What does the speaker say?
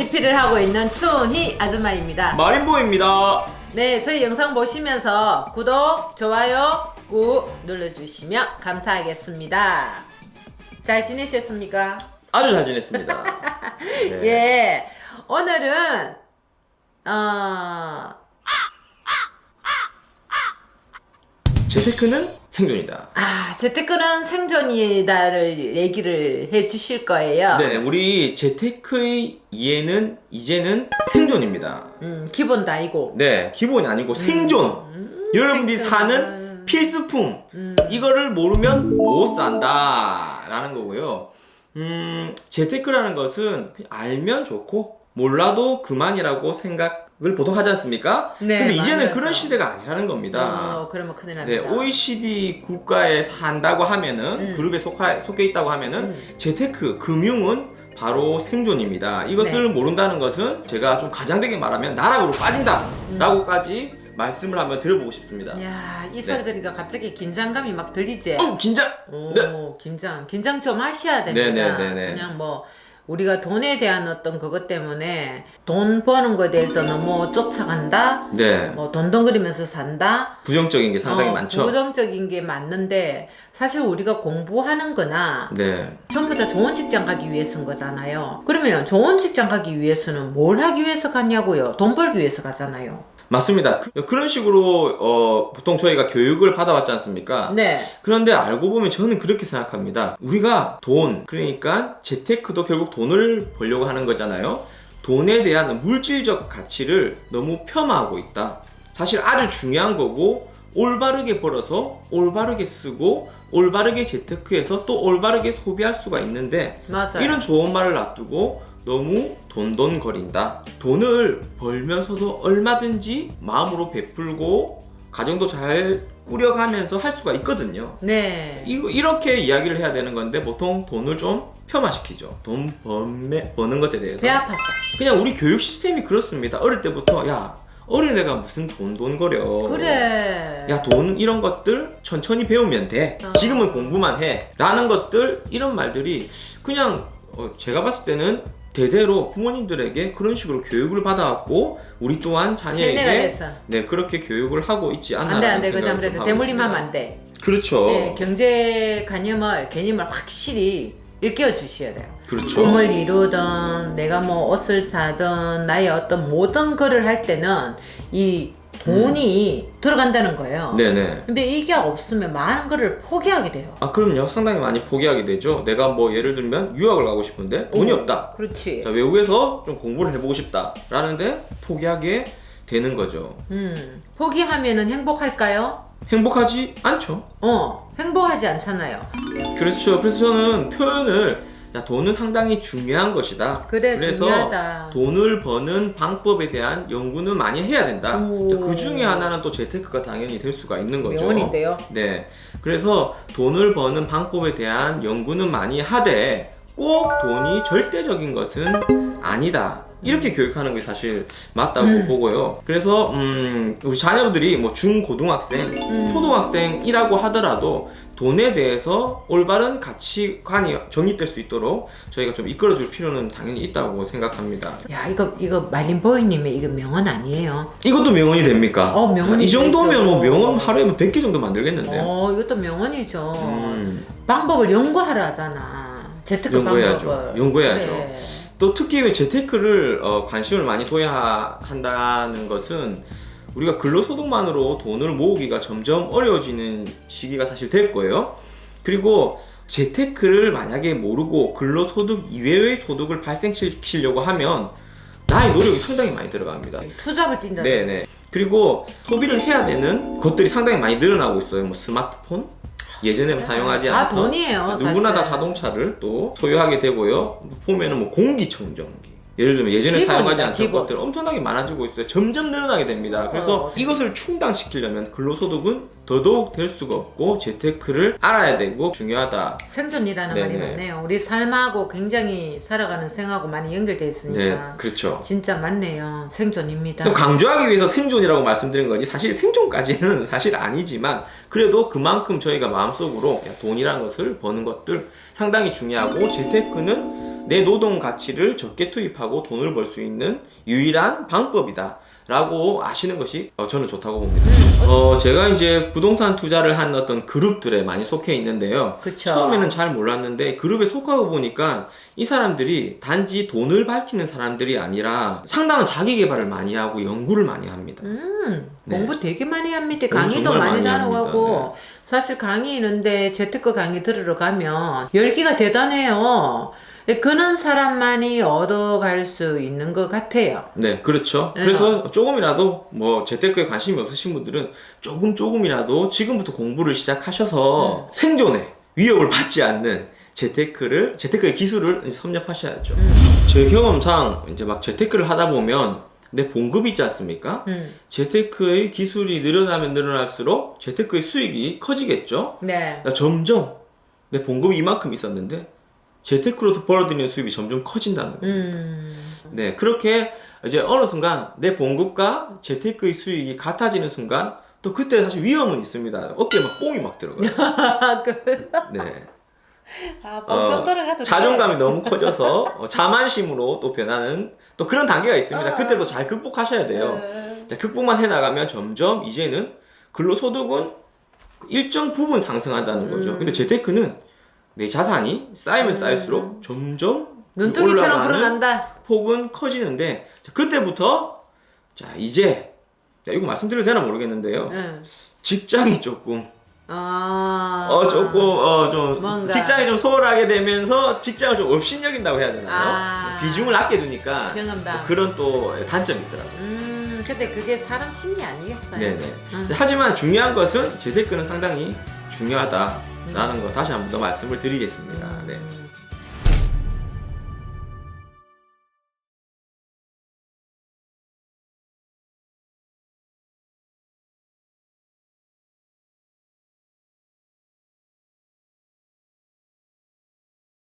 DP를 하고 있는 추은희 아줌마입니다. 마린보입니다. 네, 저희 영상 보시면서 구독, 좋아요 꾹 눌러주시면 감사하겠습니다. 잘 지내셨습니까? 아주 잘 지냈습니다. 네. 예, 오늘은 재테크는 생존이다. 재테크는 생존이다를 얘기를 해 주실 거예요. 네, 우리 재테크의 이해는 이제는 생존입니다. 기본도 아니고. 네, 기본이 아니고 생존. 여러분들이 사는 필수품. 이거를 모르면 못 산다라는 거고요. 재테크라는 것은 그냥 알면 좋고 몰라도 그만이라고 생각을 보통 하지 않습니까? 네, 근데 이제는 맞아요. 그런 시대가 아니라는 겁니다. 그러면 큰일 네, 납니다. OECD 국가에 산다고 하면은 그룹에 속해 있다고 하면은 재테크, 금융은 바로 생존입니다. 이것을 네. 모른다는 것은 제가 좀 가장되게 말하면 나락으로 빠진다라고까지 말씀을 한번 드려보고 싶습니다. 야, 이 소리 들으니까 갑자기 긴장감이 막 들리지? 긴장. 오, 네. 긴장 좀 하셔야 됩니다. 네네네네. 그냥 뭐 우리가 돈에 대한 어떤 그것 때문에 돈 버는 거에 대해서 너무 쫓아간다. 네. 뭐 돈덩그리면서 산다. 부정적인 게 상당히 많죠. 부정적인 게 맞는데 사실 우리가 공부하는 거나 네. 전부 다 좋은 직장 가기 위해서인 거잖아요. 그러면 좋은 직장 가기 위해서는 뭘 하기 위해서 가냐고요? 돈 벌기 위해서 가잖아요. 맞습니다. 그런 식으로 보통 저희가 교육을 받아왔지 않습니까? 네. 그런데 알고 보면 저는 그렇게 생각합니다. 우리가 돈, 그러니까 재테크도 결국 돈을 벌려고 하는 거잖아요. 돈에 대한 물질적 가치를 너무 폄하하고 있다. 사실 아주 중요한 거고 올바르게 벌어서 올바르게 쓰고 올바르게 재테크해서 또 올바르게 소비할 수가 있는데 맞아요. 이런 좋은 말을 놔두고 너무 돈돈거린다. 돈을 벌면서도 얼마든지 마음으로 베풀고 가정도 잘 꾸려가면서 할 수가 있거든요. 네. 이렇게 이야기를 해야 되는 건데 보통 돈을 좀 폄하시키죠. 돈 버는 것에 대해서. 배 아팠어. 그냥 우리 교육 시스템이 그렇습니다. 어릴 때부터 야 어린애가 무슨 돈거려. 그래. 야 돈 이런 것들 천천히 배우면 돼. 지금은 공부만 해. 라는 것들 이런 말들이 그냥 제가 봤을 때는 대대로 부모님들에게 그런 식으로 교육을 받아왔고 우리 또한 세뇌가 자녀에게 됐어. 네 그렇게 교육을 하고 있지 않나. 안돼 그 잘못해서 대물림하면 안돼. 그렇죠. 네, 경제 개념을 확실히 일깨워 주셔야 돼요. 그렇죠. 꿈을 이루든 내가 뭐 옷을 사든 나의 어떤 모든 거를 할 때는 이 돈이 들어간다는 거예요. 네네. 근데 이게 없으면 많은 거를 포기하게 돼요. 그럼요. 상당히 많이 포기하게 되죠. 내가 뭐 예를 들면 유학을 가고 싶은데 돈이 없다. 그렇지. 자, 외국에서 좀 공부를 해보고 싶다. 라는데 포기하게 되는 거죠. 포기하면은 행복할까요? 행복하지 않죠. 행복하지 않잖아요. 그렇죠. 그래서 저는 표현을 야, 돈은 상당히 중요한 것이다. 그래서 중요하다. 돈을 버는 방법에 대한 연구는 많이 해야 된다. 오. 그 중에 하나는 또 재테크가 당연히 될 수가 있는 거죠. 명언인데요. 네. 그래서 돈을 버는 방법에 대한 연구는 많이 하되 꼭 돈이 절대적인 것은 아니다. 이렇게 교육하는 게 사실 맞다고 보고요. 그래서 우리 자녀들이 뭐 중고등학생, 초등학생이라고 하더라도 돈에 대해서 올바른 가치관이 정립될 수 있도록 저희가 좀 이끌어줄 필요는 당연히 있다고 생각합니다. 야, 이거 말린보이님의 이거 명언 아니에요? 이것도 명언이 됩니까? 명언이 이 정도면 뭐 되죠. 명언 하루에 100개 정도 만들겠는데요. 이것도 명언이죠. 음. 방법을 연구하라 하잖아. 재테크 연구해야죠. 방법을. 연구해야죠. 그래. 또 특히 왜 재테크를 관심을 많이 둬야 한다는 것은 우리가 근로소득만으로 돈을 모으기가 점점 어려워지는 시기가 사실 될 거예요. 그리고 재테크를 만약에 모르고 근로소득 이외의 소득을 발생시키려고 하면 나의 노력이 상당히 많이 들어갑니다. 투잡을 뛴다. 네네. 그리고 소비를 해야 되는 것들이 상당히 많이 늘어나고 있어요. 뭐 스마트폰? 예전에 사용하지 다 않았던 돈이에요. 누구나 다 사실. 자동차를 또 소유하게 되고요. 보면은 뭐 공기청정기 예를 들면 예전에 기본이다, 사용하지 않던 기본. 것들 엄청나게 많아지고 있어요. 점점 늘어나게 됩니다. 그래서 이것을 충당시키려면 근로소득은 더더욱 될 수가 없고 재테크를 알아야 되고 중요하다. 생존이라는 네네. 말이 맞네요. 우리 삶하고 굉장히 살아가는 생하고 많이 연결되어 있으니까. 네, 그렇죠. 진짜 맞네요. 생존입니다. 그럼 강조하기 위해서 생존이라고 말씀드린 거지 사실 생존까지는 사실 아니지만 그래도 그만큼 저희가 마음속으로 야, 돈이라는 것을 버는 것들 상당히 중요하고 재테크는 내 노동 가치를 적게 투입하고 돈을 벌 수 있는 유일한 방법이다 라고 아시는 것이 저는 좋다고 봅니다. 제가 이제 부동산 투자를 한 어떤 그룹들에 많이 속해 있는데요. 그쵸. 처음에는 잘 몰랐는데 그룹에 속하고 보니까 이 사람들이 단지 돈을 밝히는 사람들이 아니라 상당한 자기 개발을 많이 하고 연구를 많이 합니다. 네. 공부 되게 많이 합니다. 공부 강의도 정말 많이 많이 나눠가고 합니다. 사실 강의 있는데 재테크 강의 들으러 가면 열기가 대단해요. 그런 사람만이 얻어갈 수 있는 것 같아요. 네, 그렇죠. 그래서 조금이라도 뭐 재테크에 관심이 없으신 분들은 조금이라도 지금부터 공부를 시작하셔서 생존에 위협을 받지 않는 재테크의 기술을 섭렵하셔야죠. 제 경험상 이제 막 재테크를 하다 보면 내 봉급이 있지 않습니까? 재테크의 기술이 늘어나면 늘어날수록 재테크의 수익이 커지겠죠? 네. 그러니까 점점 내 봉급이 이만큼 있었는데 재테크로도 벌어들이는 수입이 점점 커진다는 겁니다. 네, 그렇게 이제 어느 순간 내 봉급과 재테크의 수익이 같아지는 순간 또 그때 사실 위험은 있습니다. 어깨에 막 뽕이 막 들어가요. 네. 뻥 들어가도 자존감이 너무 커져서 자만심으로 또 변하는 또 그런 단계가 있습니다. 그때도 잘 극복하셔야 돼요. 자, 극복만 해나가면 점점 이제는 근로소득은 일정 부분 상승한다는 거죠. 근데 재테크는 내 자산이 쌓이면 쌓일수록 점점 눈덩이처럼 올라가는 불어난다. 폭은 커지는데 자, 그때부터 자 이제 이거 말씀드려도 되나 모르겠는데요. 직장이 조금 좀 뭔가. 직장이 좀 소홀하게 되면서 직장을 좀 업신여긴다고 해야 되나요? 비중을 낮게 두니까 경험담. 또 그런 또 단점이 있더라고요. 근데 그게 사람 심리 아니겠어요? 네네. 하지만 중요한 것은 재테크는 상당히 중요하다라는 거 다시 한 번 더 말씀을 드리겠습니다. 네.